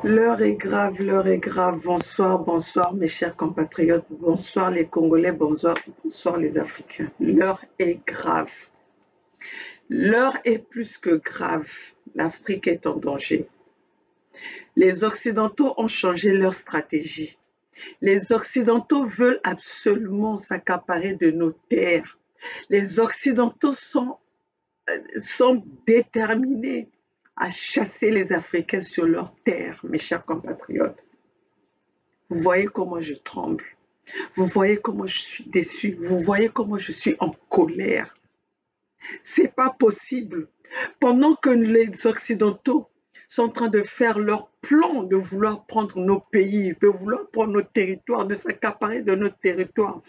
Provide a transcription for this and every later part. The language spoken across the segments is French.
L'heure est grave, l'heure est grave. Bonsoir, bonsoir mes chers compatriotes. Bonsoir les Congolais, bonsoir, bonsoir les Africains. L'heure est grave. L'heure est plus que grave. L'Afrique est en danger. Les Occidentaux ont changé leur stratégie. Les Occidentaux veulent absolument s'accaparer de nos terres. Les Occidentaux sont déterminés à chasser les Africains sur leurs terres, mes chers compatriotes. Vous voyez comment je tremble. Vous voyez comment je suis déçue. Vous voyez comment je suis en colère. C'est pas possible. Pendant que les Occidentaux sont en train de faire leur plan de vouloir prendre nos pays, de vouloir prendre nos territoires, de s'accaparer de nos territoires.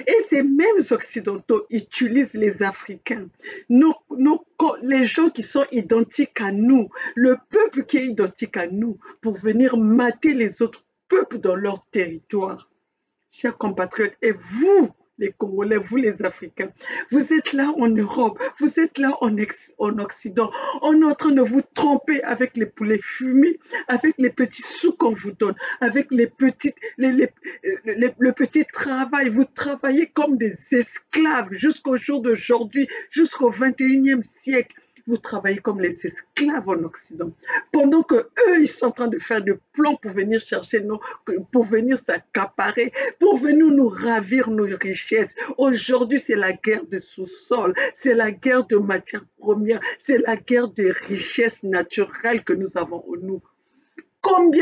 Et ces mêmes Occidentaux utilisent les Africains, les gens qui sont identiques à nous, le peuple qui est identique à nous, pour venir mater les autres peuples dans leur territoire. Chers compatriotes, et vous, les Congolais, vous les Africains, vous êtes là en Europe, vous êtes là en Occident, on est en train de vous tromper avec les poulets fumés, avec les petits sous qu'on vous donne, avec le petit travail. Vous travaillez comme des esclaves jusqu'au jour d'aujourd'hui, jusqu'au 21e siècle. Vous travaillez comme les esclaves en Occident. Pendant que eux, ils sont en train de faire des plans pour venir chercher pour venir s'accaparer, pour venir nous ravir nos richesses. Aujourd'hui, c'est la guerre de sous-sol, c'est la guerre de matières premières, c'est la guerre de richesses naturelles que nous avons en nous. Comment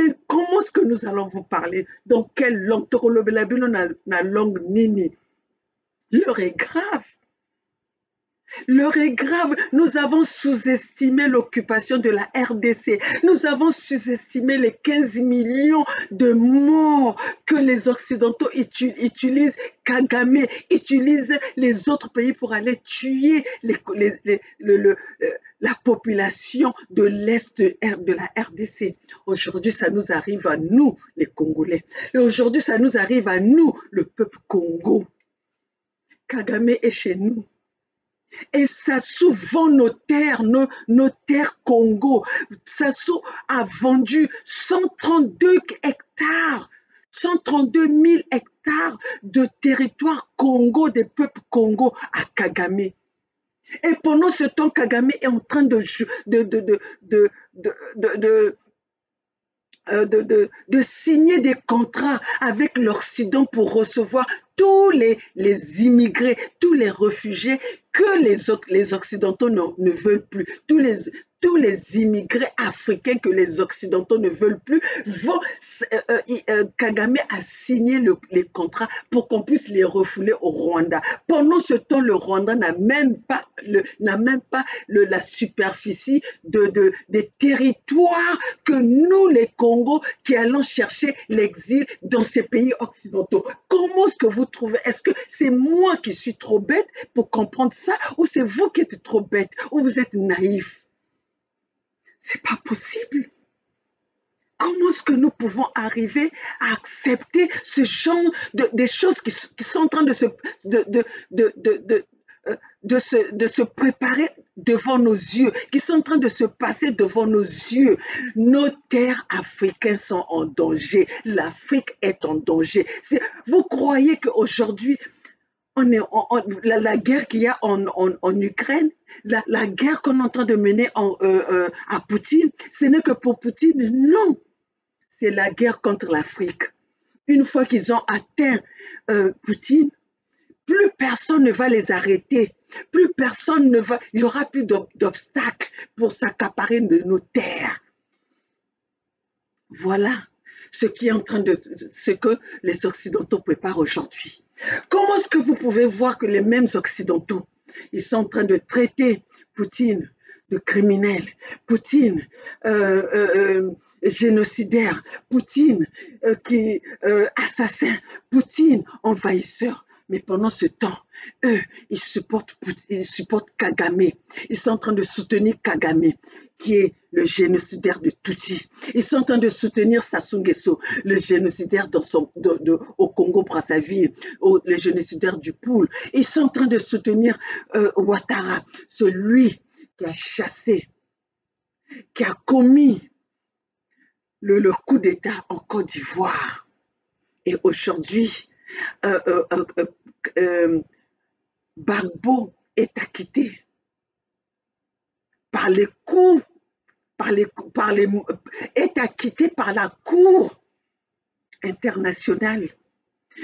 est-ce que nous allons vous parler? Dans quelle langue? La langue nini. L'heure est grave. L'heure est grave. Nous avons sous-estimé l'occupation de la RDC. Nous avons sous-estimé les 15 millions de morts que les Occidentaux utilisent. Kagame utilise les autres pays pour aller tuer la population de l'Est de la RDC. Aujourd'hui, ça nous arrive à nous, les Congolais. Et aujourd'hui, ça nous arrive à nous, le peuple Congo. Kagame est chez nous. Et Sassou vend nos terres Congo. Sassou a vendu 132 hectares, 132 000 hectares de territoire Congo, des peuples Congo à Kagame. Et pendant ce temps, Kagame est en train de signer des contrats avec l'Occident pour recevoir tous les immigrés, tous les réfugiés que les Occidentaux ne veulent plus. Tous les immigrés africains que les Occidentaux ne veulent plus, Kagame a signé les contrats pour qu'on puisse les refouler au Rwanda. Pendant ce temps, le Rwanda n'a même pas la superficie des territoires que nous, les Congos, qui allons chercher l'exil dans ces pays occidentaux. Comment est-ce que vous trouvez? Est-ce que c'est moi qui suis trop bête pour comprendre ça, ou c'est vous qui êtes trop bête, ou vous êtes naïf? C'est pas possible. Comment est-ce que nous pouvons arriver à accepter ce genre des choses qui sont en train de se préparer devant nos yeux, qui sont en train de se passer devant nos yeux? Nos terres africaines sont en danger. L'Afrique est en danger. Vous croyez qu'aujourd'hui, la guerre qu'il y a en Ukraine, la guerre qu'on est en train de mener à Poutine, ce n'est que pour Poutine? Non, c'est la guerre contre l'Afrique. Une fois qu'ils ont atteint Poutine, plus personne ne va les arrêter. Plus personne ne va, il n'y aura plus d'obstacles pour s'accaparer de nos terres. Voilà ce que les Occidentaux préparent aujourd'hui. Comment est-ce que vous pouvez voir que les mêmes Occidentaux, ils sont en train de traiter Poutine de criminel, Poutine génocidaire, Poutine assassin, Poutine envahisseur? Mais pendant ce temps, eux, ils supportent Kagame. Ils sont en train de soutenir Kagame, qui est le génocidaire de Tutsi. Ils sont en train de soutenir Sassou Nguesso, le génocidaire au Congo-Brazzaville, le génocidaire du Poul. Ils sont en train de soutenir Ouattara, celui qui a chassé, qui a commis le coup d'État en Côte d'Ivoire. Et aujourd'hui, euh, euh, euh, euh, euh, Gbagbo est acquitté par les coups, est acquitté par la Cour internationale.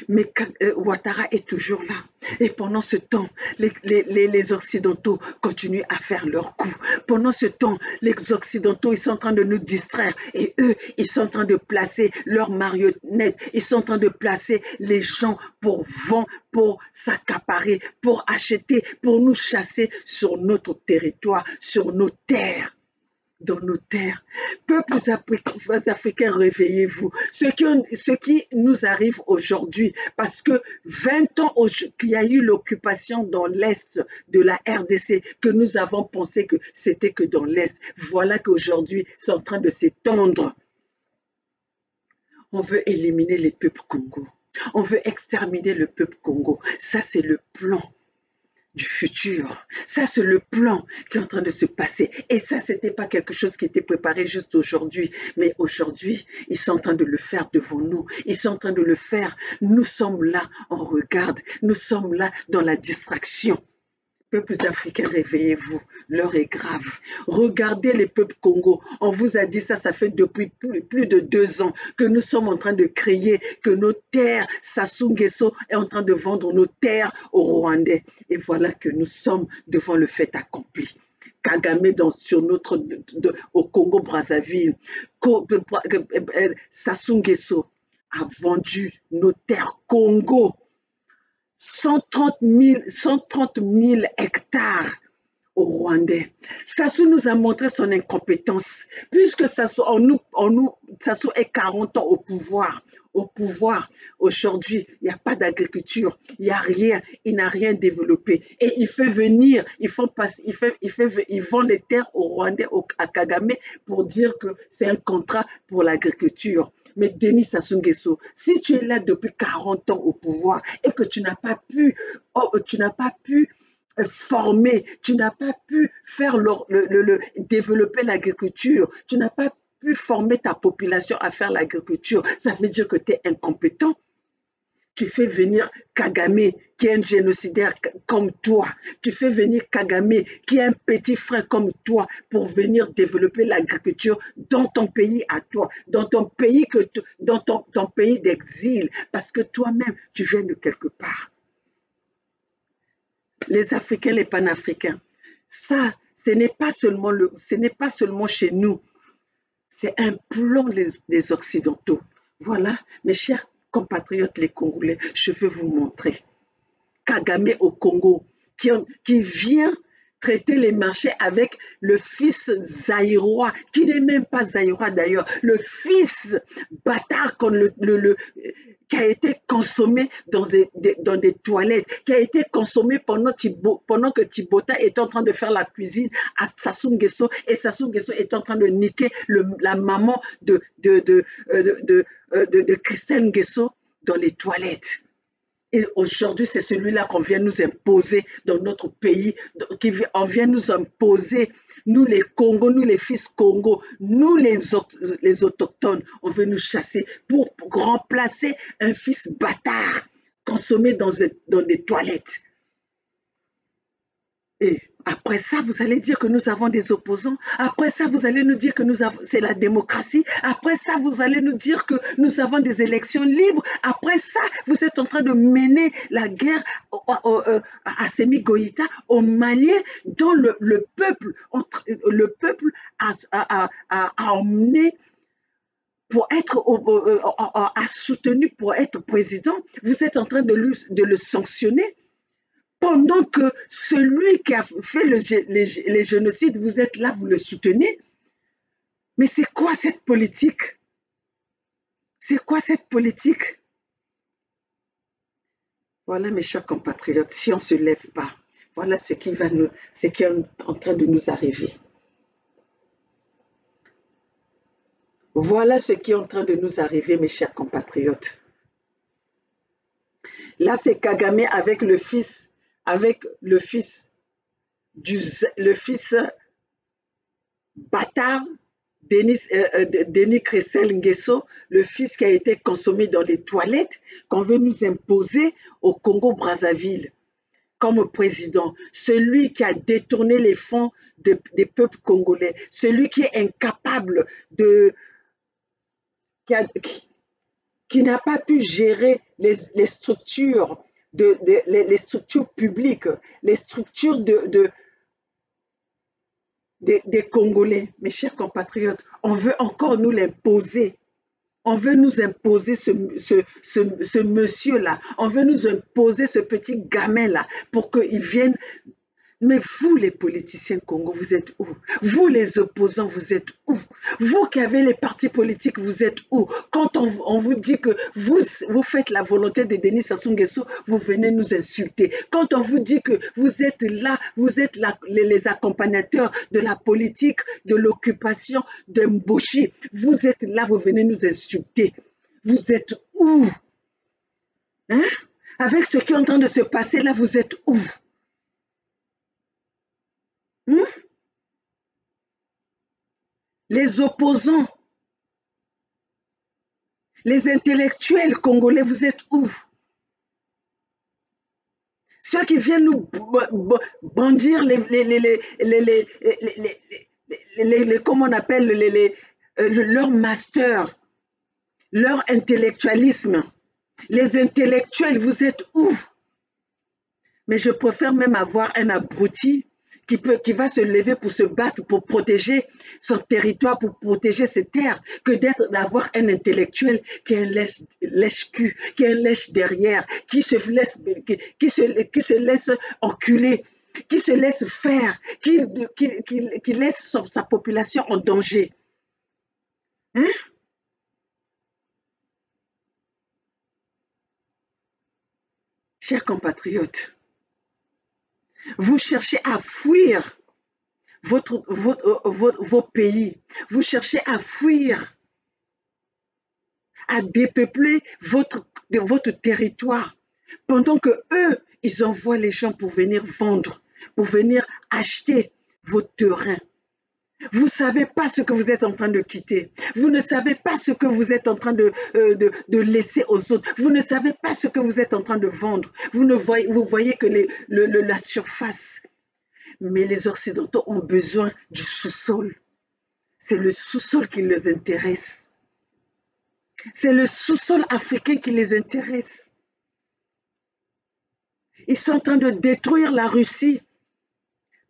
Mais Ouattara est toujours là. Et pendant ce temps, les Occidentaux continuent à faire leur coup. Pendant ce temps, les Occidentaux, ils sont en train de nous distraire. Et eux, ils sont en train de placer leurs marionnettes. Ils sont en train de placer les gens pour vendre, pour s'accaparer, pour acheter, pour nous chasser sur notre territoire, sur nos terres. Dans nos terres. Peuples africains, réveillez-vous. Ce qui nous arrive aujourd'hui, parce que 20 ans qu'il y a eu l'occupation dans l'Est de la RDC, que nous avons pensé que c'était que dans l'Est, voilà qu'aujourd'hui, c'est en train de s'étendre. On veut éliminer les peuples Congo. On veut exterminer le peuple Congo. Ça, c'est le plan du futur. Ça, c'est le plan qui est en train de se passer. Et ça, ce n'était pas quelque chose qui était préparé juste aujourd'hui. Mais aujourd'hui, ils sont en train de le faire devant nous. Ils sont en train de le faire. Nous sommes là, on regarde. Nous sommes là dans la distraction. Peuples africains, réveillez-vous, l'heure est grave. Regardez les peuples Congo. On vous a dit ça, ça fait depuis plus de 2 ans que nous sommes en train de crier que nos terres, Sassou Nguesso est en train de vendre nos terres aux Rwandais. Et voilà que nous sommes devant le fait accompli. Kagame au Congo-Brazzaville, Sassou Nguesso a vendu nos terres Congo. 130 000 hectares aux Rwandais. Sassou nous a montré son incompétence, puisque Sassou est 40 ans au pouvoir. Aujourd'hui, il n'y a pas d'agriculture, il n'y a rien, il n'a rien développé. Et il fait venir, il vend les terres aux Rwandais, à Kagame, pour dire que c'est un contrat pour l'agriculture. Mais Denis Sassou Nguesso, si tu es là depuis 40 ans au pouvoir et que tu n'as pas pu former, tu n'as pas pu faire développer l'agriculture, tu n'as pas pu former ta population à faire l'agriculture, ça veut dire que tu es incompétent. Tu fais venir Kagame, qui est un génocidaire comme toi. Tu fais venir Kagame, qui est un petit frère comme toi, pour venir développer l'agriculture dans ton pays à toi, dans ton pays, ton pays d'exil, parce que toi-même, tu viens de quelque part. Les Africains, les panafricains, ça, ce n'est pas seulement chez nous, c'est un plan des Occidentaux. Voilà, mes chers compatriotes les Congolais, je veux vous montrer. Kagame au Congo, qui vient traiter les marchés avec le fils zaïrois, qui n'est même pas zaïrois d'ailleurs, le fils bâtard qui a été consommé dans des toilettes, qui a été consommé pendant que Thibota est en train de faire la cuisine à Sassou Nguesso, et Sassou Nguesso est en train de niquer la maman de Christelle Nguesso dans les toilettes. Et aujourd'hui, c'est celui-là qu'on vient nous imposer dans notre pays, on vient nous imposer, nous les Congos, nous les fils Congo, nous les autochtones, on veut nous chasser pour remplacer un fils bâtard consommé dans des toilettes. Et après ça, vous allez dire que nous avons des opposants. Après ça, vous allez nous dire que c'est la démocratie. Après ça, vous allez nous dire que nous avons des élections libres. Après ça, vous êtes en train de mener la guerre à Assimi Goïta, aux Maliens, dont le peuple a emmené pour être a soutenu pour être président. Vous êtes en train de le sanctionner. Pendant que celui qui a fait les génocides, vous êtes là, vous le soutenez. Mais c'est quoi cette politique? C'est quoi cette politique? Voilà, mes chers compatriotes, si on ne se lève pas, voilà ce qui est en train de nous arriver. Voilà ce qui est en train de nous arriver, mes chers compatriotes. Là, c'est Kagame avec le fils bâtard Denis Kressel Nguesso, le fils qui a été consommé dans les toilettes, qu'on veut nous imposer au Congo-Brazzaville comme président, celui qui a détourné les fonds des peuples congolais, celui qui est incapable de, qui n'a pas pu gérer les structures, les structures publiques, les structures des Congolais. Mes chers compatriotes, on veut encore nous l'imposer. On veut nous imposer ce monsieur-là. On veut nous imposer ce petit gamin-là pour qu'il vienne. Mais vous, les politiciens Congo, vous êtes où? Vous, les opposants, vous êtes où? Vous qui avez les partis politiques, vous êtes où? Quand on vous dit que vous faites la volonté de Denis Sassou Nguesso, vous venez nous insulter. Quand on vous dit que vous êtes là, vous êtes là, les accompagnateurs de la politique, de l'occupation de Mboshi, vous êtes là, vous venez nous insulter. Vous êtes où? Hein? Avec ce qui est en train de se passer là, vous êtes où? Hmm? Les opposants, les intellectuels congolais, vous êtes où? Ceux qui viennent nous brandir comment on appelle leur master, leur intellectualisme. Les intellectuels, vous êtes où? Mais je préfère même avoir un abruti qui va se lever pour se battre, pour protéger son territoire, pour protéger ses terres, que d'avoir un intellectuel qui est un lèche-cul, qui est un lèche derrière, qui se laisse enculer, qui se laisse faire, qui laisse sa population en danger. Hein? Chers compatriotes, vous cherchez à fuir vos pays. Vous cherchez à fuir, à dépeupler votre territoire. Pendant que eux, ils envoient les gens pour venir vendre, pour venir acheter vos terrains. Vous ne savez pas ce que vous êtes en train de quitter. Vous ne savez pas ce que vous êtes en train de laisser aux autres. Vous ne savez pas ce que vous êtes en train de vendre. Vous voyez que la surface. Mais les Occidentaux ont besoin du sous-sol. C'est le sous-sol qui les intéresse. C'est le sous-sol africain qui les intéresse. Ils sont en train de détruire la Russie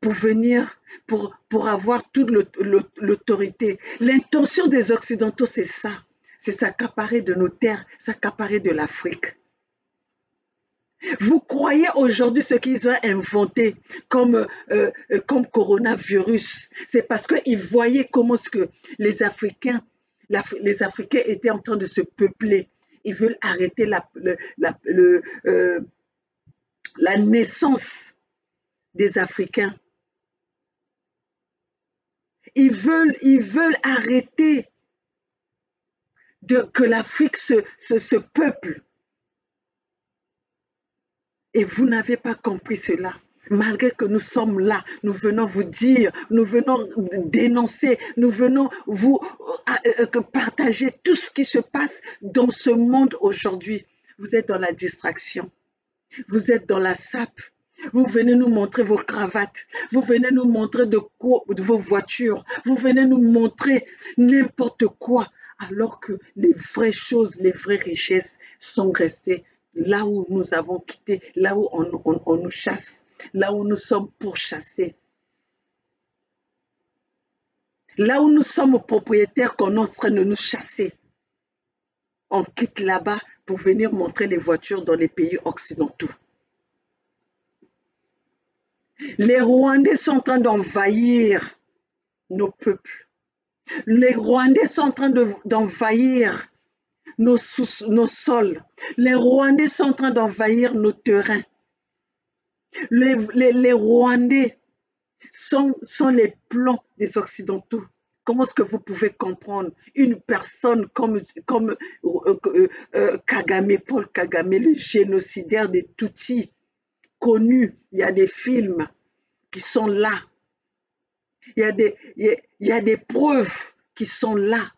pour venir, pour avoir toute l'autorité. L'intention des Occidentaux, c'est ça. C'est s'accaparer de nos terres, s'accaparer de l'Afrique. Vous croyez aujourd'hui ce qu'ils ont inventé comme coronavirus. C'est parce qu'ils voyaient comment les Africains étaient en train de se peupler. Ils veulent arrêter la naissance des Africains. Ils veulent arrêter que l'Afrique se peuple. Et vous n'avez pas compris cela. Malgré que nous sommes là, nous venons vous dire, nous venons dénoncer, nous venons vous partager tout ce qui se passe dans ce monde aujourd'hui. Vous êtes dans la distraction. Vous êtes dans la sape. Vous venez nous montrer vos cravates. Vous venez nous montrer de vos voitures. Vous venez nous montrer n'importe quoi. Alors que les vraies choses, les vraies richesses sont restées là où nous avons quitté, là où on nous chasse, là où nous sommes pourchassés. Là où nous sommes propriétaires qu'on est en train de nous chasser. On quitte là-bas pour venir montrer les voitures dans les pays occidentaux. Les Rwandais sont en train d'envahir nos peuples. Les Rwandais sont en train d'envahir nos sols. Les Rwandais sont en train d'envahir nos terrains. Les Rwandais sont les plans des Occidentaux. Comment est-ce que vous pouvez comprendre une personne comme Kagame, Paul Kagame, le génocidaire des Tutsis, connu, il y a des films qui sont là. Il y a des preuves qui sont là.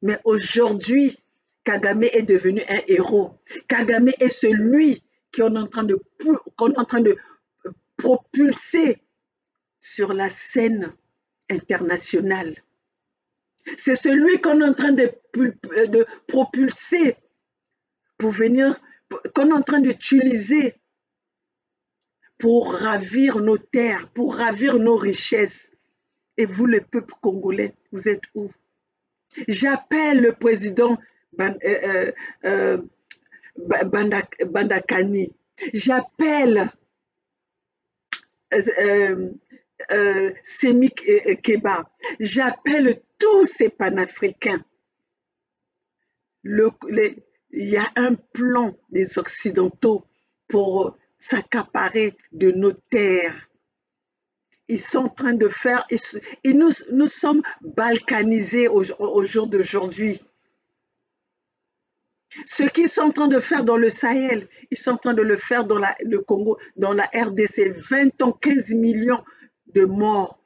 Mais aujourd'hui, Kagame est devenu un héros. Kagame est celui qu'on est en train de propulser sur la scène internationale. C'est celui qu'on est en train de propulser pour venir, qu'on est en train d'utiliser pour ravir nos terres, pour ravir nos richesses. Et vous, le peuple congolais, vous êtes où? J'appelle le président Bandakani. J'appelle Semi Keba. J'appelle tous ces panafricains. Il y a un plan des Occidentaux pour s'accaparer de nos terres. Ils sont en train de faire, et nous sommes balkanisés au jour d'aujourd'hui. Ce qu'ils sont en train de faire dans le Sahel, ils sont en train de le faire dans le Congo, dans la RDC. 20 ans, 15 millions de morts.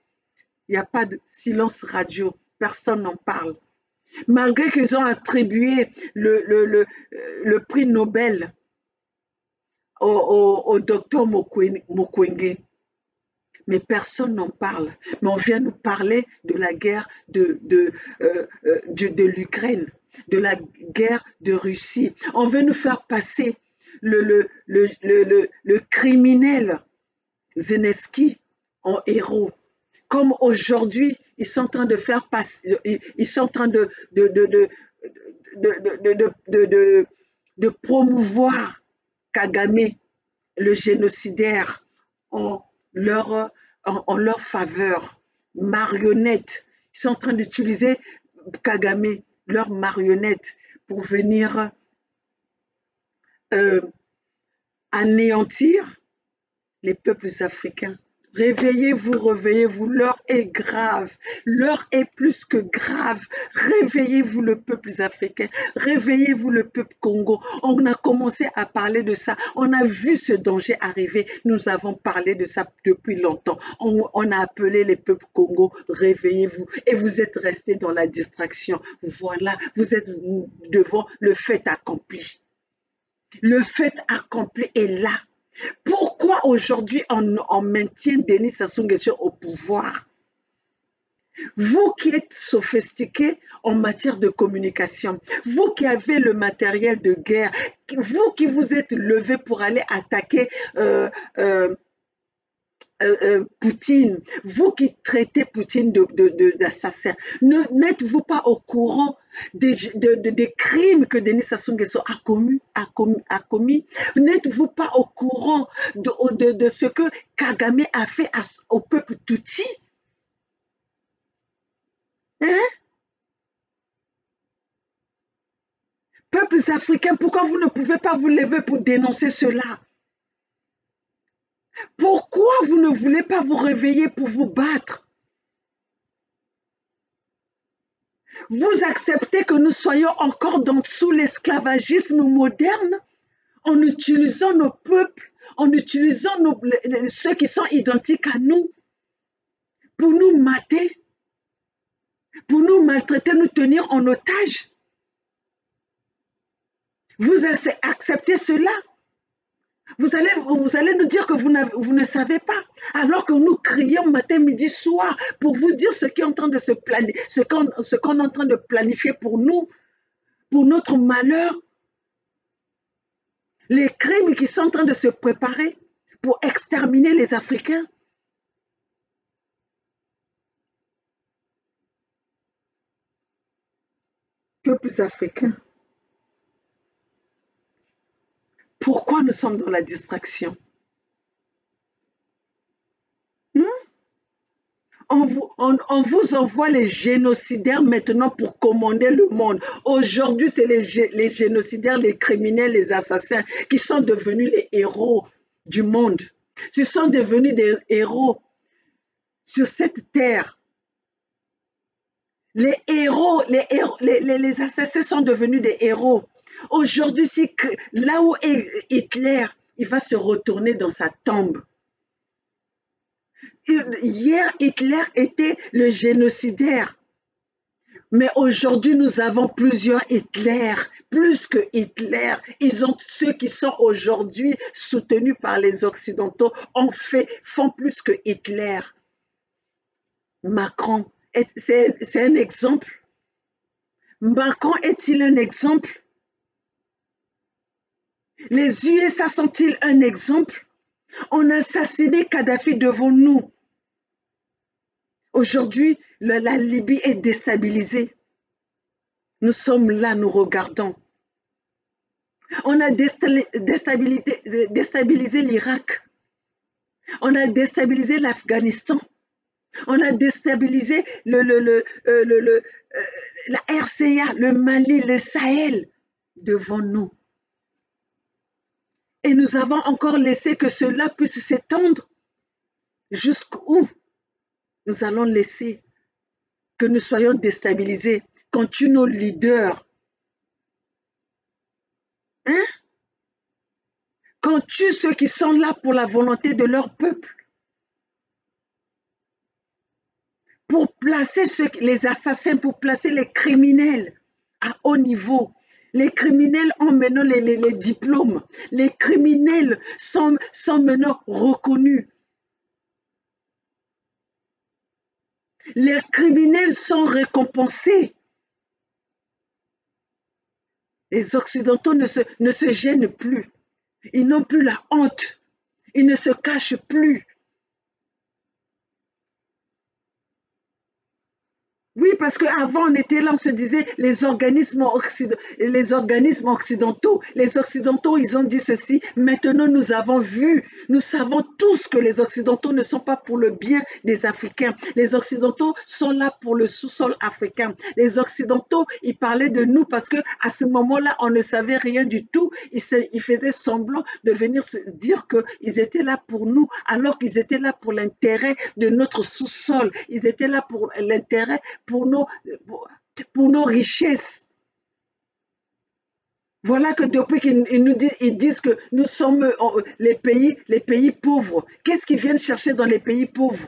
Il n'y a pas de silence radio. Personne n'en parle. Malgré qu'ils ont attribué le prix Nobel au docteur Mukwege. Mais personne n'en parle. Mais on vient nous parler de la guerre de l'Ukraine, de la guerre de Russie. On veut nous faire passer le criminel Zelensky en héros. Comme aujourd'hui, ils sont en train de faire passer, ils sont en train de promouvoir Kagame, le génocidaire, en leur faveur, marionnette. Ils sont en train d'utiliser Kagame, leur marionnette, pour venir anéantir les peuples africains. Réveillez-vous, réveillez-vous, l'heure est grave, l'heure est plus que grave. Réveillez-vous le peuple africain, réveillez-vous le peuple Congo. On a commencé à parler de ça, on a vu ce danger arriver, nous avons parlé de ça depuis longtemps. On a appelé les peuples Congo, réveillez-vous, et vous êtes restés dans la distraction. Voilà, vous êtes devant le fait accompli. Le fait accompli est là. Pourquoi aujourd'hui on maintient Denis Sassou Nguesso au pouvoir? Vous qui êtes sophistiqués en matière de communication, vous qui avez le matériel de guerre, vous qui vous êtes levé pour aller attaquer Poutine, vous qui traitez Poutine d'assassin, n'êtes-vous pas au courant des crimes que Denis Sassou Nguesso a commis? N'êtes-vous pas au courant de ce que Kagame a fait au peuple Tutsi? Hein? Peuples africains, pourquoi vous ne pouvez pas vous lever pour dénoncer cela? Pourquoi vous ne voulez pas vous réveiller pour vous battre? Vous acceptez que nous soyons encore sous l'esclavagisme moderne en utilisant nos peuples, en utilisant ceux qui sont identiques à nous pour nous mater, pour nous maltraiter, nous tenir en otage. Vous acceptez cela? Vous allez nous dire que vous ne savez pas, alors que nous crions matin, midi, soir pour vous dire ce qui est en train de se planifier, ce qu'on est en train de planifier pour nous, pour notre malheur. Les crimes qui sont en train de se préparer pour exterminer les Africains. Peuples africains. Pourquoi nous sommes dans la distraction? On vous envoie les génocidaires maintenant pour commander le monde. Aujourd'hui, c'est les génocidaires, les criminels, les assassins qui sont devenus les héros du monde. Ils sont devenus des héros sur cette terre. Les assassins sont devenus des héros. Aujourd'hui, là où est Hitler, il va se retourner dans sa tombe. Hier, Hitler était le génocidaire. Mais aujourd'hui, nous avons plusieurs Hitler, plus que Hitler. Ils ont ceux qui sont aujourd'hui soutenus par les Occidentaux font plus que Hitler. Macron, c'est un exemple. Macron est-il un exemple? Les USA sont-ils un exemple? On a assassiné Kadhafi devant nous. Aujourd'hui, la Libye est déstabilisée. Nous sommes là, nous regardons. On a déstabilisé l'Irak. On a déstabilisé l'Afghanistan. On a déstabilisé la RCA, le Mali, le Sahel devant nous. Et nous avons encore laissé que cela puisse s'étendre. Jusqu'où nous allons laisser que nous soyons déstabilisés quand tu nos leaders, hein? Quand tu ceux qui sont là pour la volonté de leur peuple, pour placer les assassins, pour placer les criminels à haut niveau. Les criminels ont maintenant les diplômes. Les criminels sont maintenant reconnus. Les criminels sont récompensés. Les Occidentaux ne se gênent plus. Ils n'ont plus la honte. Ils ne se cachent plus. Oui, parce qu'avant, on était là, on se disait les organismes occidentaux, les Occidentaux, ils ont dit ceci. Maintenant, nous avons vu, nous savons tous que les Occidentaux ne sont pas pour le bien des Africains. Les Occidentaux sont là pour le sous-sol africain. Les Occidentaux, ils parlaient de nous parce qu'à ce moment-là, on ne savait rien du tout. Ils faisaient semblant de venir se dire qu'ils étaient là pour nous, alors qu'ils étaient là pour l'intérêt de notre sous-sol. Ils étaient là pour l'intérêt pour nos richesses. Voilà que depuis ils disent que nous sommes les pays pauvres. Qu'est-ce qu'ils viennent chercher dans les pays pauvres?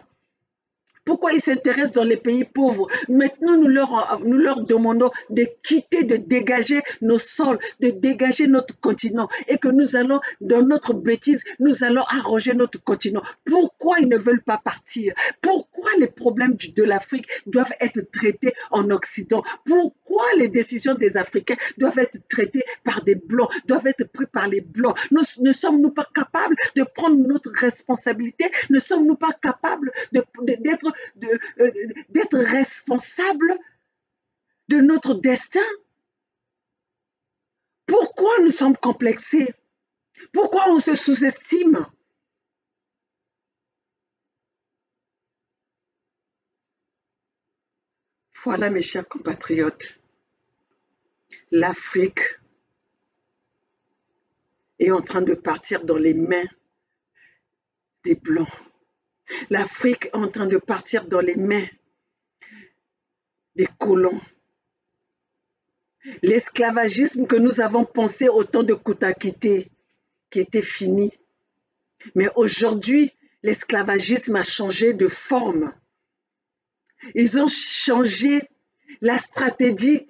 Pourquoi ils s'intéressent dans les pays pauvres? Maintenant, nous leur demandons de quitter, de dégager nos sols, de dégager notre continent et que nous allons, dans notre bêtise, nous allons arroger notre continent. Pourquoi ils ne veulent pas partir? Pourquoi les problèmes de l'Afrique doivent être traités en Occident? Pourquoi les décisions des Africains doivent être traitées par des Blancs, doivent être prises par les Blancs? Ne sommes-nous pas capables de prendre notre responsabilité? Ne sommes-nous pas capables d'être responsables de notre destin? Pourquoi nous sommes complexés? Pourquoi on se sous-estime? Voilà, mes chers compatriotes, l'Afrique est en train de partir dans les mains des Blancs. L'Afrique est en train de partir dans les mains des colons. L'esclavagisme que nous avons pensé au temps de Kunta Kinte, qui était fini. Mais aujourd'hui, l'esclavagisme a changé de forme. Ils ont changé la stratégie,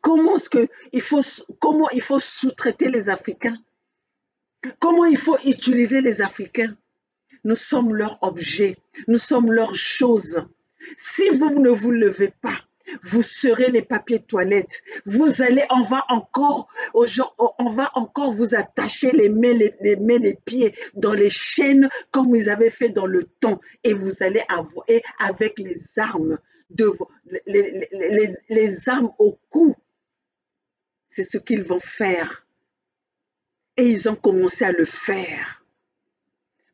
comment il faut sous-traiter les Africains, comment il faut utiliser les Africains. Nous sommes leur objet, nous sommes leur chose. Si vous ne vous levez pas, vous serez les papiers toilettes. On va encore vous attacher les mains, les pieds dans les chaînes comme ils avaient fait dans le temps. Et vous allez avoir, et avec les armes, les armes au cou, c'est ce qu'ils vont faire. Et ils ont commencé à le faire.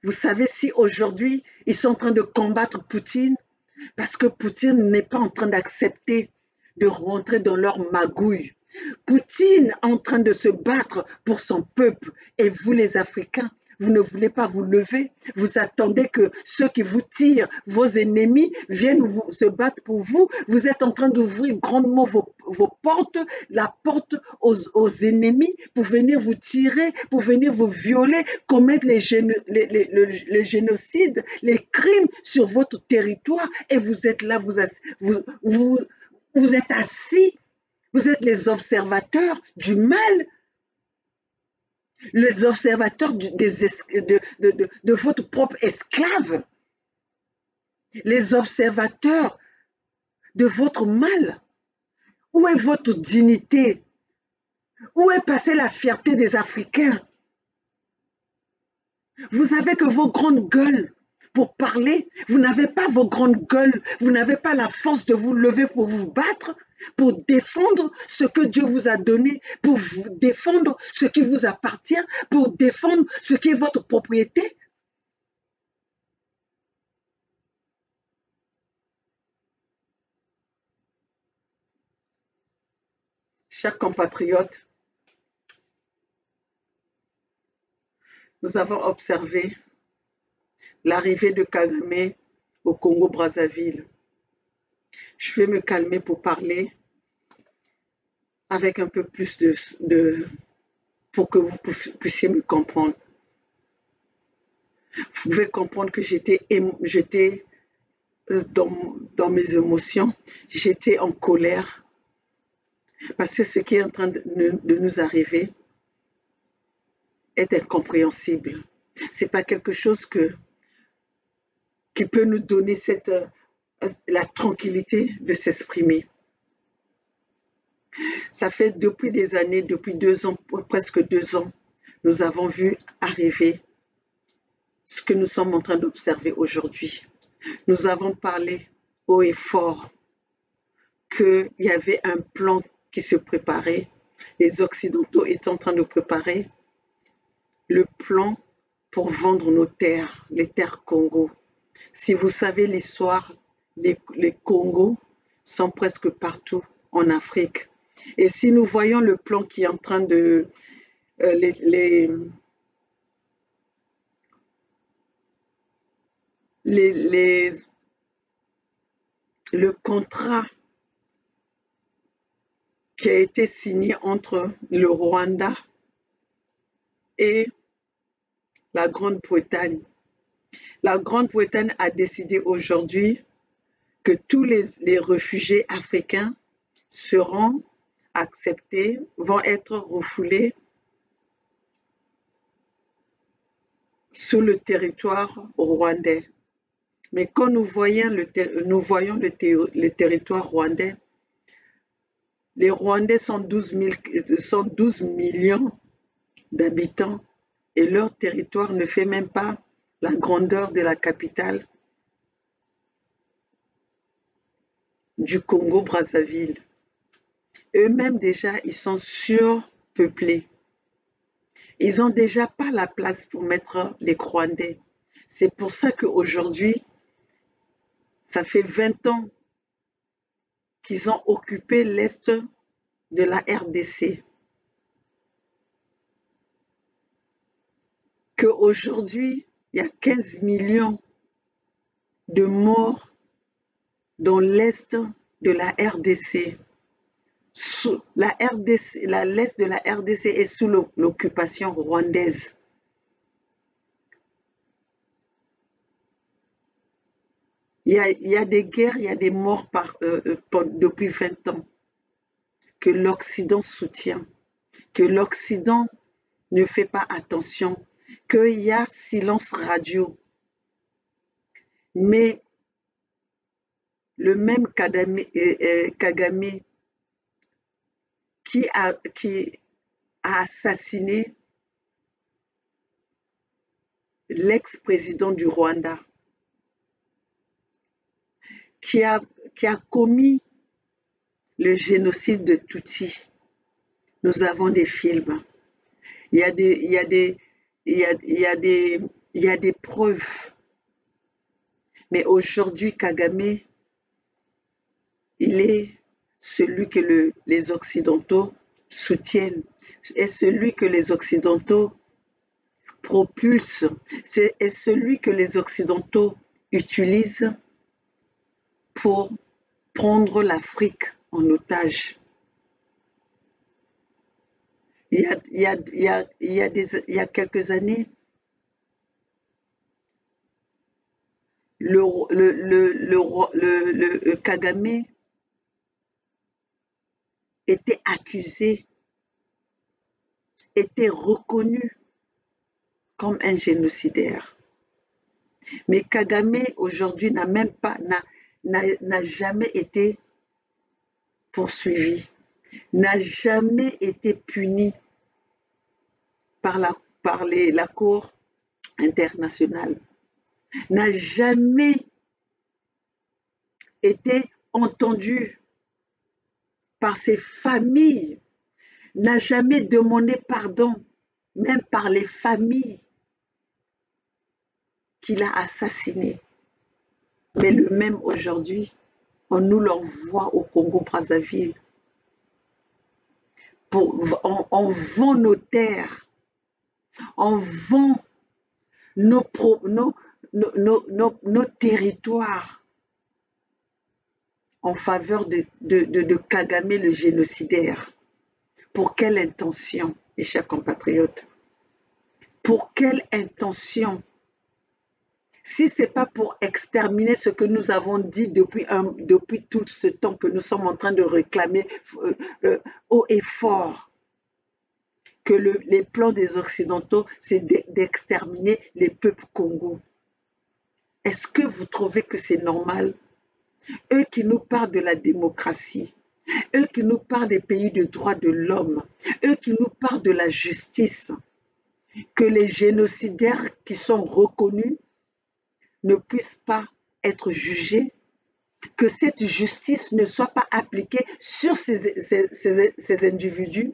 Vous savez, si aujourd'hui, ils sont en train de combattre Poutine, parce que Poutine n'est pas en train d'accepter de rentrer dans leur magouille. Poutine est en train de se battre pour son peuple. Et vous, les Africains, vous ne voulez pas vous lever. Vous attendez que ceux qui vous tirent, vos ennemis, viennent se battre pour vous. Vous êtes en train d'ouvrir grandement vos portes, la porte aux ennemis pour venir vous tirer, pour venir vous violer, commettre les génocides, les crimes sur votre territoire. Et vous êtes là, Vous êtes assis, vous êtes les observateurs du mal, les observateurs de votre propre esclave, les observateurs de votre mal. Où est votre dignité? Où est passée la fierté des Africains? Vous avez que vos grandes gueules pour parler. Vous n'avez pas vos grandes gueules. Vous n'avez pas la force de vous lever pour vous battre, pour défendre ce que Dieu vous a donné, pour défendre ce qui vous appartient, pour défendre ce qui est votre propriété. Chers compatriotes, nous avons observé l'arrivée de Kagame au Congo-Brazzaville. Je vais me calmer pour parler avec un peu plus pour que vous puissiez me comprendre. Vous pouvez comprendre que j'étais dans mes émotions, j'étais en colère parce que ce qui est en train de nous arriver est incompréhensible. C'est pas quelque chose qui peut nous donner la tranquillité de s'exprimer. Ça fait depuis des années, depuis 2 ans, presque 2 ans, nous avons vu arriver ce que nous sommes en train d'observer aujourd'hui. Nous avons parlé haut et fort qu'il y avait un plan qui se préparait. Les Occidentaux étaient en train de préparer le plan pour vendre nos terres, les terres Congo. Si vous savez l'histoire, les Congos sont presque partout en Afrique. Et si nous voyons le plan qui est en train de... le contrat qui a été signé entre le Rwanda et la Grande-Bretagne. La Grande-Bretagne a décidé aujourd'hui que tous les réfugiés africains seront acceptés, vont être refoulés sur le territoire rwandais. Mais quand nous voyons le territoire rwandais, les Rwandais sont 12 millions d'habitants et leur territoire ne fait même pas la grandeur de la capitale du Congo-Brazzaville. Eux-mêmes déjà, ils sont surpeuplés. Ils n'ont déjà pas la place pour mettre les Rwandais. C'est pour ça qu'aujourd'hui, ça fait 20 ans qu'ils ont occupé l'Est de la RDC. Qu'aujourd'hui, il y a 15 millions de morts dans l'Est de la RDC. L'Est de la RDC est sous l'occupation rwandaise. Il y a des guerres, il y a des morts depuis 20 ans que l'Occident soutient, que l'Occident ne fait pas attention, qu'il y a silence radio. Mais le même Kagame qui a assassiné l'ex-président du Rwanda, qui a commis le génocide de Tutsi. Nous avons des films. Il y a des preuves. Mais aujourd'hui, Kagame, il est celui que les Occidentaux soutiennent, est celui que les Occidentaux propulsent, est celui que les Occidentaux utilisent pour prendre l'Afrique en otage. Il y a quelques années, le Kagame était accusé, était reconnu comme un génocidaire. Mais Kagame aujourd'hui n'a jamais été poursuivi, n'a jamais été puni par la Cour internationale, n'a jamais été entendu par ses familles, n'a jamais demandé pardon, même par les familles qu'il a assassinées. Mais le même aujourd'hui, on nous l'envoie au Congo-Brazzaville. On vend nos terres, on vend nos territoires en faveur de Kagame le génocidaire. Pour quelle intention, mes chers compatriotes? Pour quelle intention? Si ce n'est pas pour exterminer ce que nous avons dit depuis tout ce temps que nous sommes en train de réclamer haut et fort, que les plans des Occidentaux, c'est d'exterminer les peuples congos. Est-ce que vous trouvez que c'est normal? Eux qui nous parlent de la démocratie, eux qui nous parlent des pays de droits de l'homme, eux qui nous parlent de la justice, que les génocidaires qui sont reconnus ne puissent pas être jugés, que cette justice ne soit pas appliquée sur ces individus.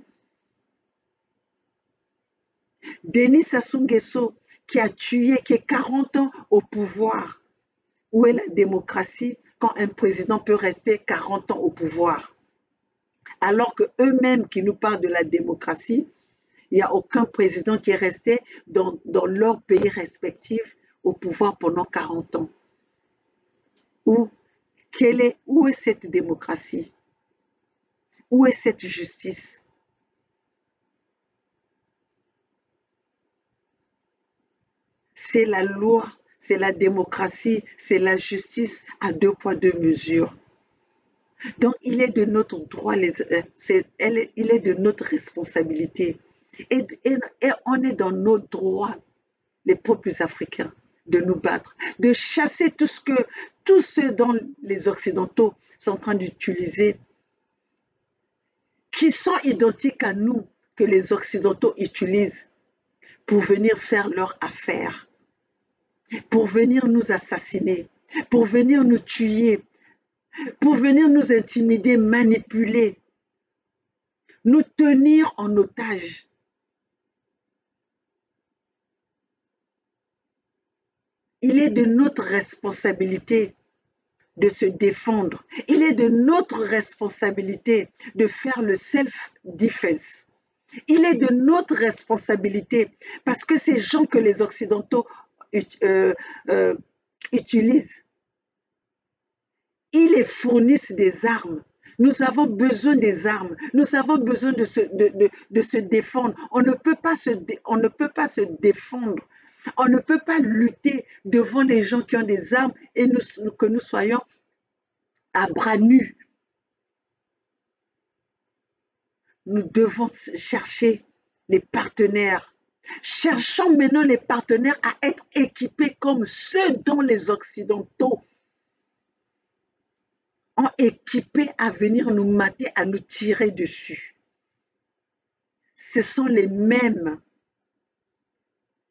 Denis Sassou Nguesso, qui a tué, qui est 40 ans au pouvoir. Où est la démocratie quand un président peut rester 40 ans au pouvoir? Alors que eux-mêmes qui nous parlent de la démocratie, il n'y a aucun président qui est resté dans leur pays respectif au pouvoir pendant 40 ans. Où est cette démocratie? Où est cette justice? C'est la loi, c'est la démocratie, c'est la justice à 2 poids 2 mesures. Donc, il est de notre droit, il est de notre responsabilité. Et on est dans nos droits, les peuples africains, de nous battre, de chasser tout ce dont les Occidentaux sont en train d'utiliser, qui sont identiques à nous, que les Occidentaux utilisent pour venir faire leur affaire, pour venir nous assassiner, pour venir nous tuer, pour venir nous intimider, manipuler, nous tenir en otage. Il est de notre responsabilité de se défendre. Il est de notre responsabilité de faire le self-defense. Il est de notre responsabilité parce que ces gens que les Occidentaux utilisent, ils les fournissent des armes. Nous avons besoin des armes. Nous avons besoin de se défendre. On ne peut pas se défendre. On ne peut pas lutter devant les gens qui ont des armes et que nous soyons à bras nus. Nous devons chercher les partenaires. Cherchons maintenant les partenaires à être équipés comme ceux dont les Occidentaux ont équipé à venir nous mater, à nous tirer dessus. Ce sont les mêmes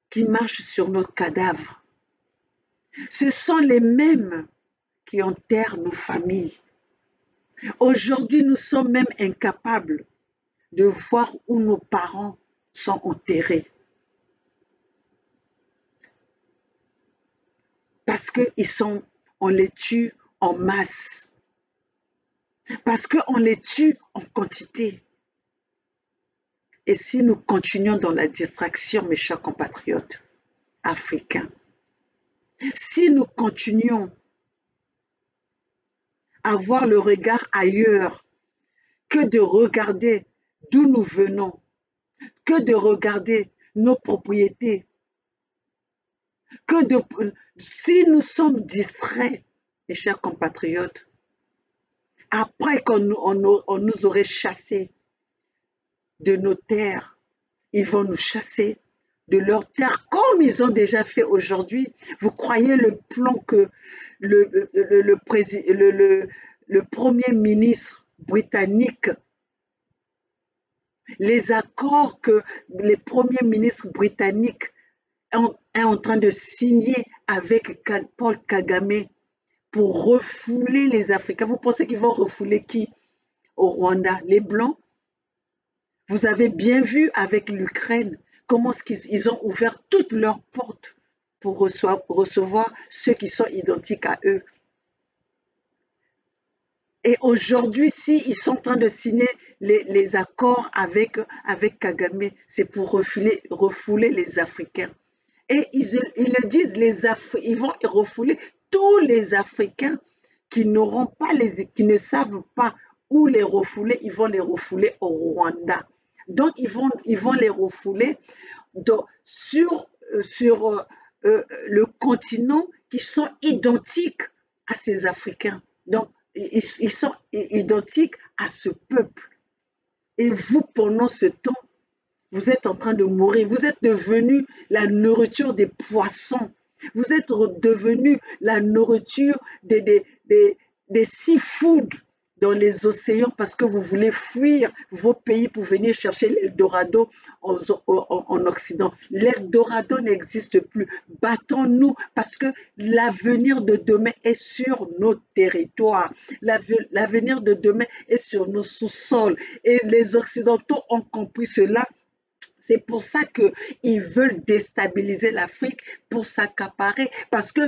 qui marchent sur nos cadavres. Ce sont les mêmes qui enterrent nos familles. Aujourd'hui, nous sommes même incapables de voir où nos parents sont enterrés. Parce qu'on les tue en masse. Parce qu'on les tue en quantité. Et si nous continuons dans la distraction, mes chers compatriotes africains, si nous continuons à voir le regard ailleurs que de regarder d'où nous venons, que de regarder nos propriétés, si nous sommes distraits, mes chers compatriotes, Après on nous aurait chassés de nos terres, ils vont nous chasser de leurs terres comme ils ont déjà fait aujourd'hui. Vous croyez le plan que le Premier ministre britannique, les accords que les premiers ministres britanniques est en train de signer avec Paul Kagame pour refouler les Africains. Vous pensez qu'ils vont refouler qui au Rwanda? Les Blancs? Vous avez bien vu avec l'Ukraine comment ils ont ouvert toutes leurs portes pour recevoir ceux qui sont identiques à eux. Et aujourd'hui, s'ils sont en train de signer les accords avec Kagame, c'est pour refouler les Africains. Et ils le disent, ils vont refouler tous les Africains qui ne savent pas où les refouler, ils vont les refouler au Rwanda. Donc, ils vont les refouler sur le continent qui sont identiques à ces Africains. Donc, ils sont identiques à ce peuple. Et vous, pendant ce temps, vous êtes en train de mourir. Vous êtes devenu la nourriture des poissons. Vous êtes devenu la nourriture des seafood dans les océans parce que vous voulez fuir vos pays pour venir chercher l'Eldorado en Occident. L'Eldorado n'existe plus. Battons-nous parce que l'avenir de demain est sur nos territoires. L'avenir de demain est sur nos sous-sols. Et les Occidentaux ont compris cela. C'est pour ça qu'ils veulent déstabiliser l'Afrique pour s'accaparer. Parce que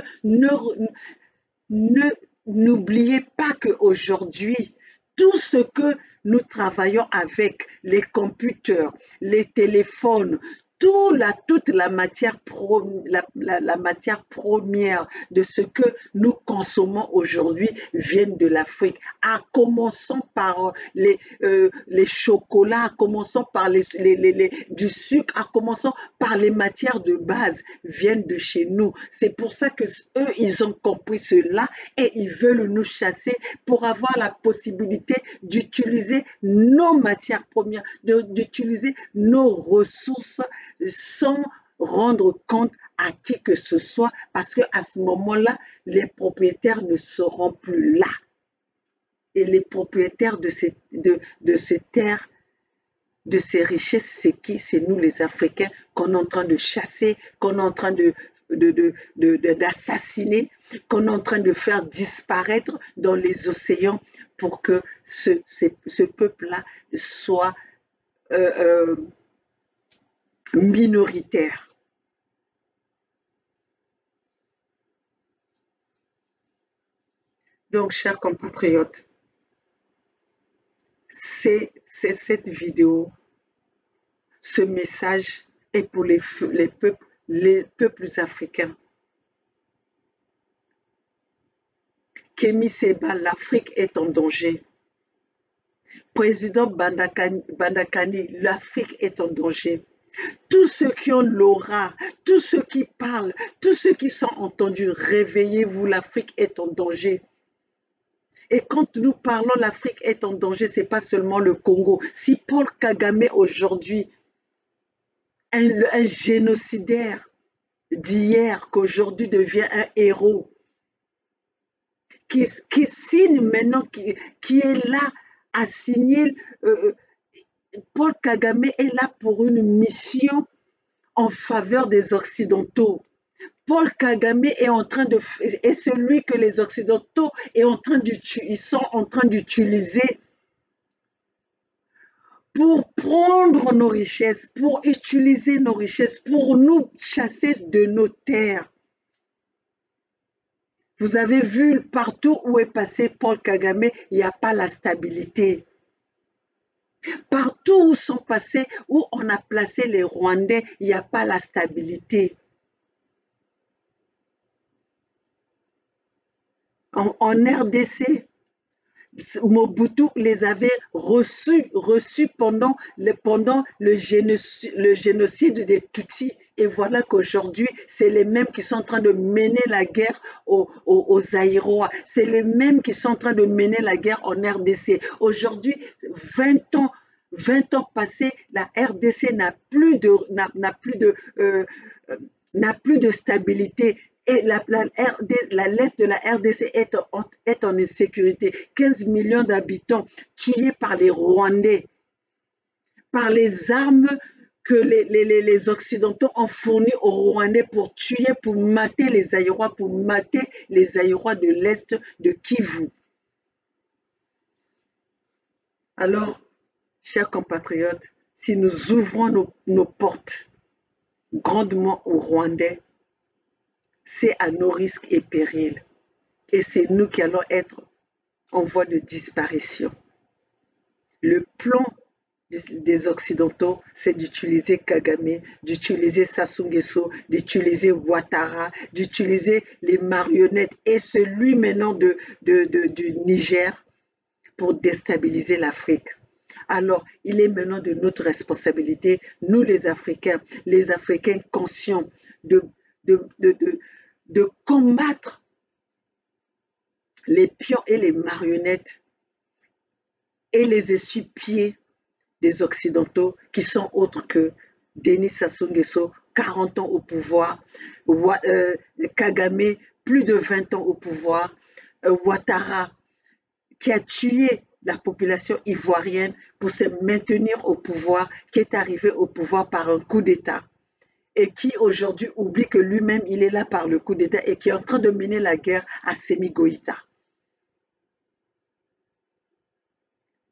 n'oubliez pas qu'aujourd'hui, tout ce que nous travaillons avec, les computers, les téléphones, toute la matière première de ce que nous consommons aujourd'hui viennent de l'Afrique. À commençant par les chocolats, à commençant par du sucre, à commençant par les matières de base viennent de chez nous. C'est pour ça que eux, ils ont compris cela et ils veulent nous chasser pour avoir la possibilité d'utiliser nos matières premières, d'utiliser nos ressources sans rendre compte à qui que ce soit, parce qu'à ce moment-là, les propriétaires ne seront plus là. Et les propriétaires de ces terres, de ces richesses, c'est qui? C'est nous les Africains qu'on est en train de chasser, qu'on est en train d'assassiner, qu'on est en train de faire disparaître dans les océans pour que ce peuple-là soit minoritaire. Donc, chers compatriotes, c'est cette vidéo, ce message est pour les peuples africains. Kémy Séba, l'Afrique est en danger. Président Bandakani, l'Afrique est en danger. Tous ceux qui ont l'aura, tous ceux qui parlent, tous ceux qui sont entendus, réveillez-vous, l'Afrique est en danger. Et quand nous parlons l'Afrique est en danger, ce n'est pas seulement le Congo. Si Paul Kagame aujourd'hui, un génocidaire d'hier, qu'aujourd'hui devient un héros, qui signe maintenant, qui est là à signer, Paul Kagame est là pour une mission en faveur des Occidentaux. Paul Kagame est celui que les Occidentaux sont en train d'utiliser pour prendre nos richesses, pour utiliser nos richesses, pour nous chasser de nos terres. Vous avez vu partout où est passé Paul Kagame, il n'y a pas la stabilité. Partout où sont passés, où on a placé les Rwandais, il n'y a pas la stabilité. En RDC, Mobutu les avait reçus pendant le génocide des Tutsis. Et voilà qu'aujourd'hui, c'est les mêmes qui sont en train de mener la guerre aux Zaïrois. C'est les mêmes qui sont en train de mener la guerre en RDC. Aujourd'hui, 20 ans 20 ans passés, la RDC n'a plus de stabilité. Et l'est de la RDC est en insécurité. 15 millions d'habitants tués par les Rwandais, par les armes que les Occidentaux ont fournies aux Rwandais pour tuer, pour mater les Zaïrois, de l'est de Kivu. Alors, chers compatriotes, si nous ouvrons nos portes grandement aux Rwandais, c'est à nos risques et périls. Et c'est nous qui allons être en voie de disparition. Le plan des Occidentaux, c'est d'utiliser Kagame, d'utiliser Sassou Nguesso, d'utiliser Ouattara, d'utiliser les marionnettes et celui maintenant du Niger pour déstabiliser l'Afrique. Alors, il est maintenant de notre responsabilité, nous les Africains conscients de combattre les pions et les marionnettes et les essuie-pieds des Occidentaux qui sont autres que Denis Sassou Nguesso, 40 ans au pouvoir, Kagame, plus de 20 ans au pouvoir, Ouattara, qui a tué la population ivoirienne pour se maintenir au pouvoir, qui est arrivé au pouvoir par un coup d'État et qui aujourd'hui oublie que lui-même il est là par le coup d'État et qui est en train de mener la guerre à Assimi Goïta.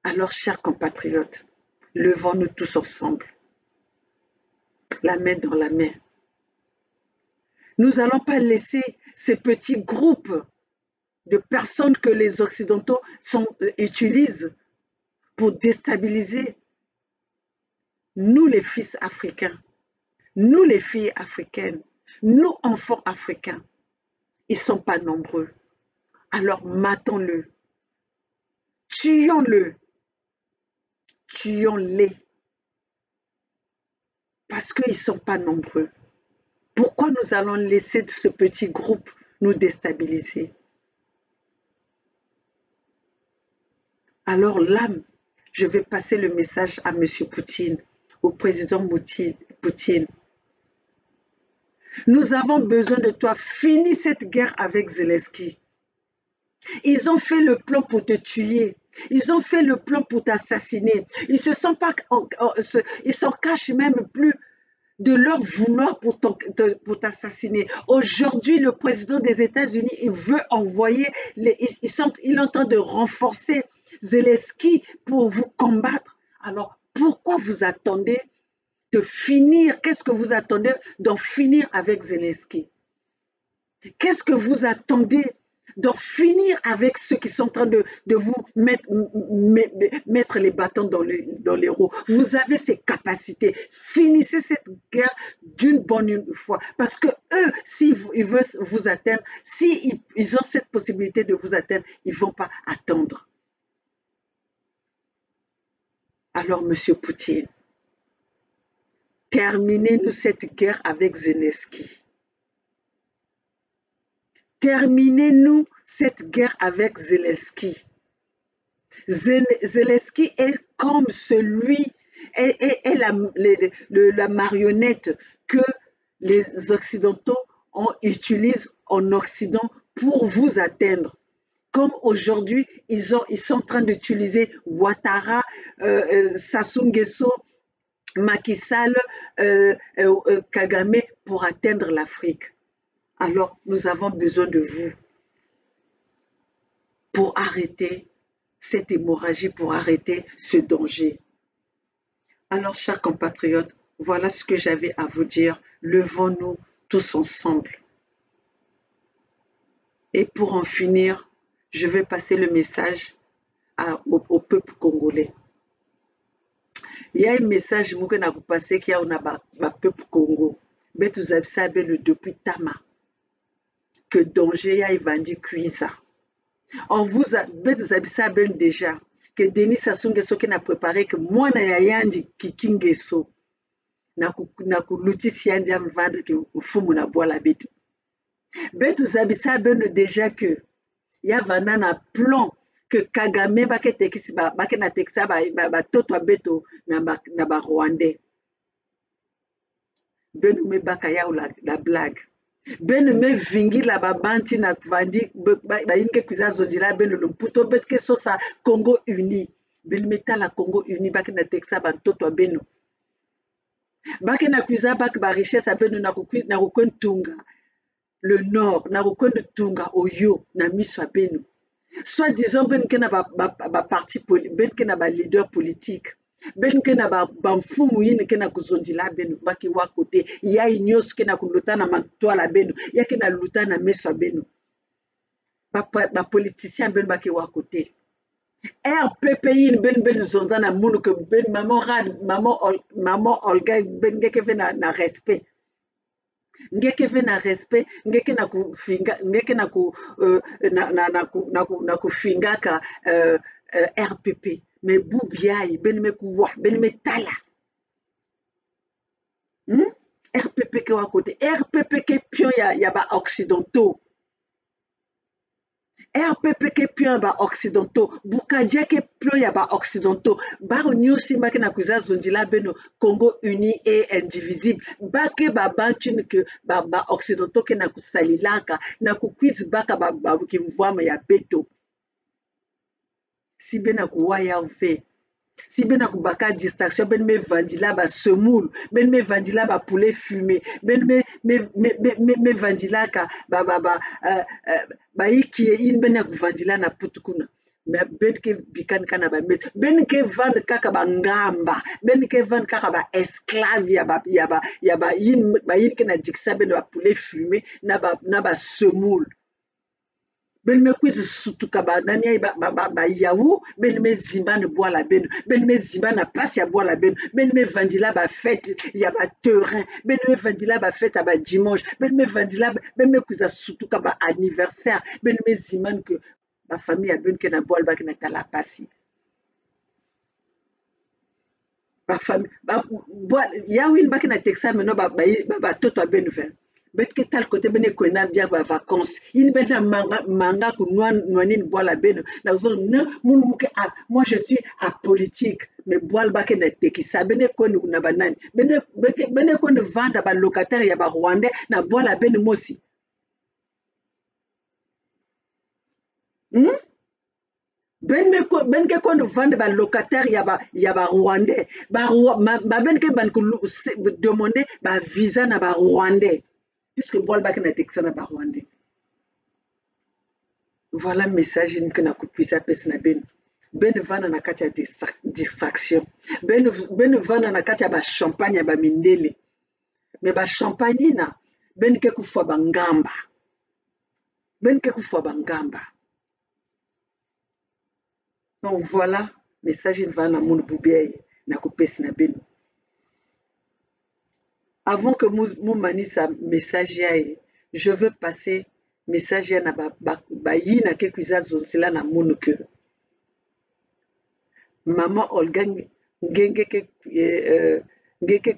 Alors, chers compatriotes, levons-nous tous ensemble, la main dans la main. Nous n'allons pas laisser ces petits groupes de personnes que les Occidentaux utilisent pour déstabiliser nous les fils africains, nous les filles africaines, nous enfants africains. Ils ne sont pas nombreux. Alors matons-le, tuons-le, tuons-les. Parce qu'ils ne sont pas nombreux. Pourquoi nous allons laisser ce petit groupe nous déstabiliser? Alors là, je vais passer le message à M. Poutine, au président Poutine. Nous avons besoin de toi. Finis cette guerre avec Zelensky. Ils ont fait le plan pour te tuer. Ils ont fait le plan pour t'assassiner. Ils s'en cachent même plus de leur vouloir pour t'assassiner. Aujourd'hui, le président des États-Unis, il veut envoyer, il est en train de renforcer Zelensky pour vous combattre. Alors, pourquoi vous attendez de finir? Qu'est-ce que vous attendez d'en finir avec Zelensky? Qu'est-ce que vous attendez d'en finir avec ceux qui sont en train de vous mettre les bâtons dans les roues? Vous avez ces capacités. Finissez cette guerre d'une bonne fois. Parce que eux, s'ils veulent vous atteindre, s'ils ont cette possibilité de vous atteindre, ils ne vont pas attendre. Alors, Monsieur Poutine, terminez-nous cette guerre avec Zelensky. Terminez-nous cette guerre avec Zelensky. Zelensky est comme celui, est la marionnette que les Occidentaux utilisent en Occident pour vous atteindre. Comme aujourd'hui, ils sont en train d'utiliser Ouattara, Sassou Nguesso, Macky Sall, Kagame pour atteindre l'Afrique. Alors, nous avons besoin de vous pour arrêter cette hémorragie, pour arrêter ce danger. Alors, chers compatriotes, voilà ce que j'avais à vous dire. Levons-nous tous ensemble. Et pour en finir, je vais passer le message au peuple congolais. Il y a un message que je vais passer qui est au peuple Congo. Mais vous savez le depuis Tama. Que danger ya evandi kuiza. On vous a ça déjà que Denis Sassou Nguesso qui n'a préparé que moi na yayandi kikingeso na ku lutisi yandi ya vendre que fumu na bola betu. Betu zabisa déjà que ya vanda na plan que Kagame bake tekisi bake na tekisa ba toto beto na ba Rwandais. Benu me baka ya la blague. Benu me vingi la babanti na vandi ba inke kuzazo dila benu lumputo betke sosa Congo uni. Benu meta la Congo uni bake na tekisa ba toto benu. Bake na kuza bake ba richesse benu na tunga le nord na tunga oyo na miso benu. Soit disons ben que na ba parti ben que na ba leader politique ben que na ba mfumu yini que na kuzondila benu baki wa côté ya inyos que na kuluta na mantwala benu ya que na luta na meso benu ba politicien ben baki wa côté RPPI ben zonza na munu que ben maman Olga ben que na respect ngeke ve na respect ngeke na kufinga ngeke na ku na kufinga ka RPP mais bubiai ben me kuwa ben me tala RPP ke wa côté RPP ke pion ya ba occidentaux RPP ke pion ba occidentaux bukadia ke pion ya ba occidentaux ba nyosi make na kuza zondila beno Congo uni et indivisible ba ke ba banchine que ba occidentaux ke na kusalilaka na kuquiz baka ba kimvwama ya beto si bena kuwa ya fe si bena kubaka distraction ben me vandila ba semoule ben me vandila ba poulet fumé ben me vandila ka ba iki in bena kuvandila na putukuna mais ben ke bikan kana ba met ben ke vand kaka ba ngamba ben ke vand kaka ba esclave ya ba in ke na diksa ben ba poulet fumé na ba semoule ben me quiz sutuka ba nani ba yaou ben me zimba ne bois la ben me zimba na passe ya bois la ben me vandila ba fête ya ba terrain ben me vandila ba fête ba dimanche ben me vandila ben me quiz sutuka ba anniversaire ben me ziman que ba famille a ben que na bois ba que na tala passi ba famille ba bois ya win ba que na texa meno ba toto ben ven bet que tal côté bene ko na dia ba vacances il ben manga ku noanine bois la ben na zo ne mun muke moi je suis apolitique mais bois ba que na tekisa bene ko na banani bene ko ne vendre ba locataire ya ba Rwandais na bois la ben mosi ben ke ko ne vendre ba locataire ya ba Rwandais ba ben ke ban ko demander ba visa na ba Rwandais puisque bois ba na texana ba Rwandais. Voilà message que na kupuisa pesa na ben vana na kati ya distraction ben vana na kati ya ba champagne ba mindele mais ba champagne na ben ke kufwa bangamba donc voilà message vana mun bubie na kupesa na ben avant que mon manisa message yae je veux passer message ya na ba yina ke kuza zonzela na monu que maman Olga ngeke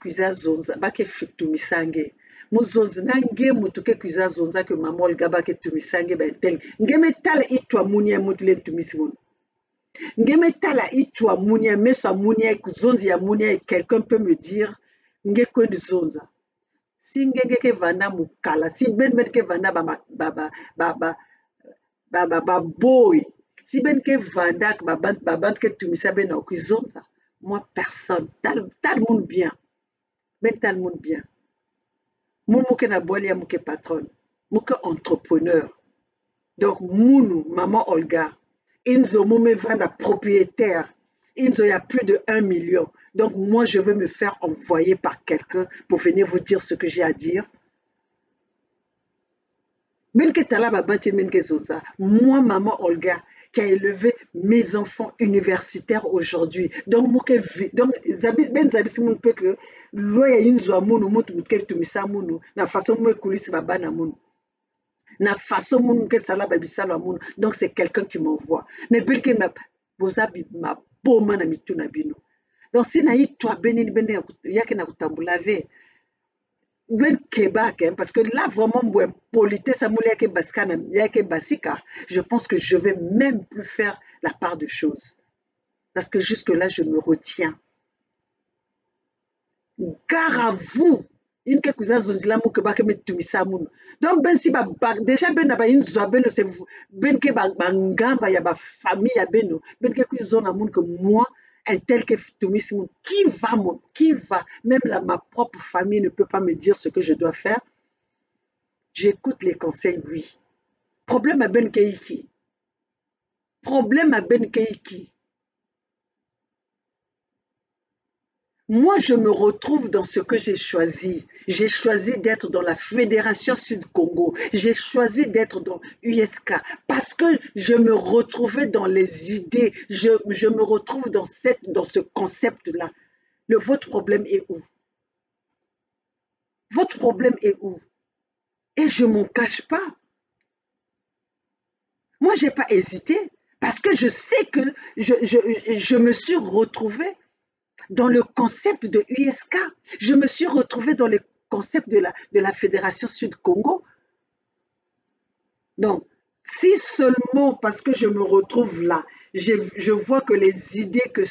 kuza zonza bake fitumisange muzonzi nange mutu ke kuza zonza que maman Olga bake tumisange ba tel ngeme tala itwa munia mutile tumisi mon ngeme tala itwa munia mesa munia kuzonzi ya munia quelqu'un peut me dire nge kwendi zonza si ngenge ke vanda mukala si ben ke vanda ba boy si ben ke vanda ba ke tumisa ben na kuzonza moi personne tal monde bien ben tal monde bien muke na bolia muke patron muke entrepreneur donc munu maman Olga inzo mume vanda propriétaire il y a plus de 1 million. Donc, moi, je veux me faire envoyer par quelqu'un pour venir vous dire ce que j'ai à dire. Moi, maman Olga, qui a élevé mes enfants universitaires aujourd'hui. Donc, na façon moun que ça la babisala moun. Donc c'est quelqu'un qui m'envoie. Mais belke ma bozabi ma boma na mituna bino. Donc si na itwa benini bende yake na kutambula ve. Ben Québec, hein, parce que là vraiment moi politesse à moulia ke baskana yake basika, je pense que je vais même plus faire la part de choses. Parce que jusque là je me retiens. Gare à vous. Une que cousin zozila mou que bake metumisa moun. Donc ben si ba déjà ben na ba une zo ben c'est ben ke ba ngamba ya ba famille ya beno ben ke kuizona moun que moi un tel que tumis moun qui va même là ma propre famille ne peut pas me dire ce que je dois faire. J'écoute les conseils, oui. Problème à ben keiki. Problème à ben keiki. Moi, je me retrouve dans ce que j'ai choisi. J'ai choisi d'être dans la Fédération Sud-Congo. J'ai choisi d'être dans USK parce que je me retrouvais dans les idées. Je me retrouve dans ce concept-là. Votre problème est où? Votre problème est où? Et je ne m'en cache pas. Moi, je n'ai pas hésité parce que je sais que je me suis retrouvée dans le concept de USK. Je me suis retrouvée dans le concept de la Fédération Sud-Congo. Donc, si seulement parce que je me retrouve là, je vois que les idées que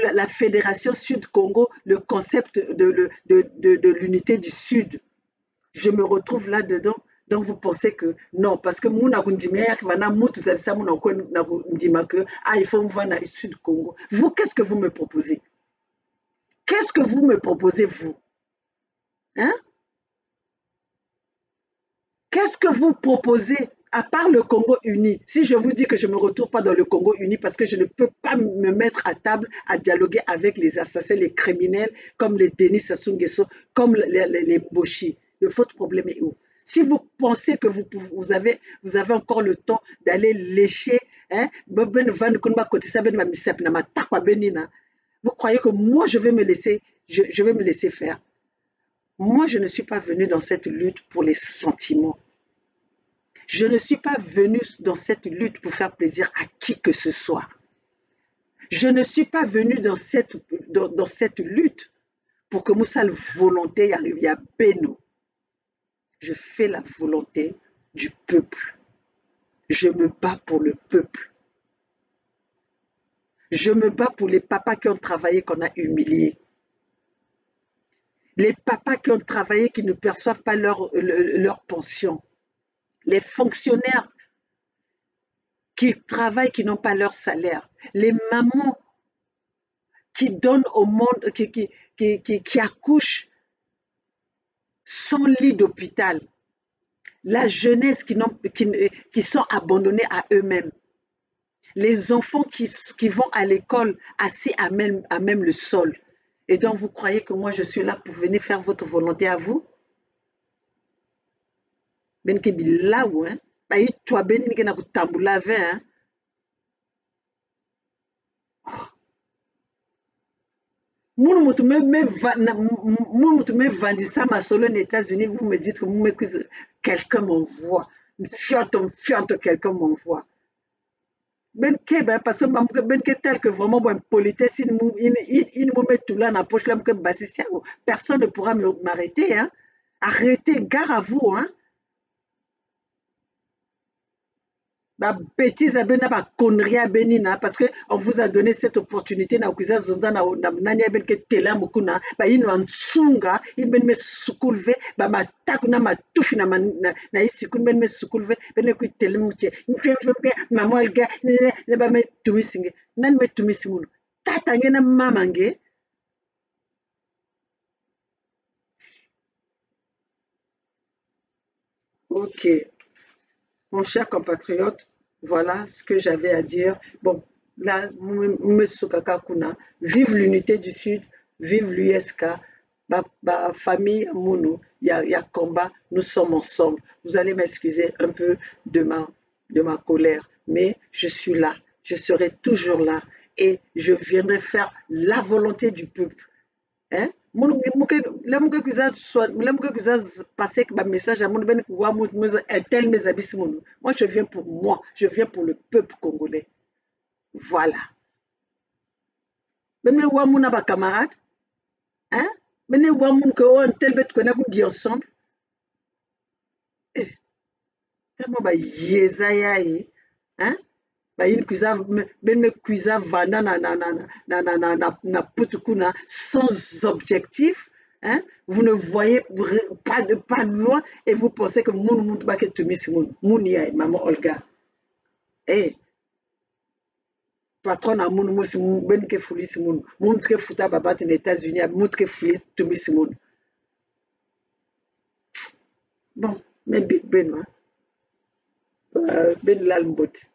la Fédération Sud-Congo, le concept de l'unité du Sud, je me retrouve là-dedans. Donc vous pensez que non, parce que il faut voir dans le Sud Congo. Vous, qu'est-ce que vous me proposez? Qu'est-ce que vous me proposez, vous? Hein? Qu'est-ce que vous proposez à part le Congo uni? Si je vous dis que je ne me retrouve pas dans le Congo uni parce que je ne peux pas me mettre à table à dialoguer avec les assassins, les criminels, comme les Denis Sassou Nguesso, comme les Boshi, votre problème est où? Si vous pensez que vous avez encore le temps d'aller lécher, hein, vous croyez que moi je vais me laisser faire? Moi je ne suis pas venue dans cette lutte pour les sentiments. Je ne suis pas venue dans cette lutte pour faire plaisir à qui que ce soit. Je ne suis pas venue dans cette lutte pour que Moussa volonté arrive à Beno. Je fais la volonté du peuple. Je me bats pour le peuple. Je me bats pour les papas qui ont travaillé, qu'on a humiliés. Les papas qui ont travaillé, qui ne perçoivent pas leur pension. Les fonctionnaires qui travaillent, qui n'ont pas leur salaire. Les mamans qui donnent au monde, qui accouchent sans lit d'hôpital, la jeunesse qui sont abandonnés à eux-mêmes, les enfants qui vont à l'école assis à même le sol. Et donc vous croyez que moi je suis là pour venir faire votre volonté à vous? Ben ke bilaou, hein? Ba yi toi ben ni na kutambula ve, hein? Moun mutu me vendissa ma solo aux États-Unis, vous me dites que quelqu'un m'envoie. Fiante, quelqu'un m'envoie. Ben ke ben parce que ben ke tel que vraiment bon politesse il me met tout là dans la poche là que basisia, personne ne pourra m'arrêter, hein? Arrêtez, gare à vous, hein? Ba bêtise à bena ba connerie à benina parce que on vous a donné cette opportunité na kuza zonza na nani ben ke tela mukuna ba ino ansunga ben me sukulve ba mataku na matufi na isikun ben me sukulve ben ku tele muche maman elga ne ba me tumisinge nan me tumisingu tata ngena mama nge. Ok, mon cher compatriote, voilà ce que j'avais à dire. Bon, là, vive l'unité du Sud, vive l'USK, ma famille Mounou, il y a combat, nous sommes ensemble. Vous allez m'excuser un peu de ma colère, mais je suis là, je serai toujours là et je viendrai faire la volonté du peuple. Hein? Lemuke kuza passer un message à mon ben pouvoir un tel mes habits. Moi, je viens pour moi. Je viens pour le peuple congolais. Voilà. Mais Wamouna ba camarade. Hein? Mais Wamoun que un tel bête qu'on a dit ensemble. Eh, tellement ba yezayaye. Hein? Ba yin kuza ben me kuza vanda na putukuna sans objectif. Hein? Vous ne voyez pas loin et vous pensez que moun ba ke tumi simon. Moun ya maman Olga. Eh, patron na moun musi ben ke fuli simon. Moun ke futa babat aux États-Unis, moun ke fuli tumi simon. Bon, mais big ben, ben l'almbot.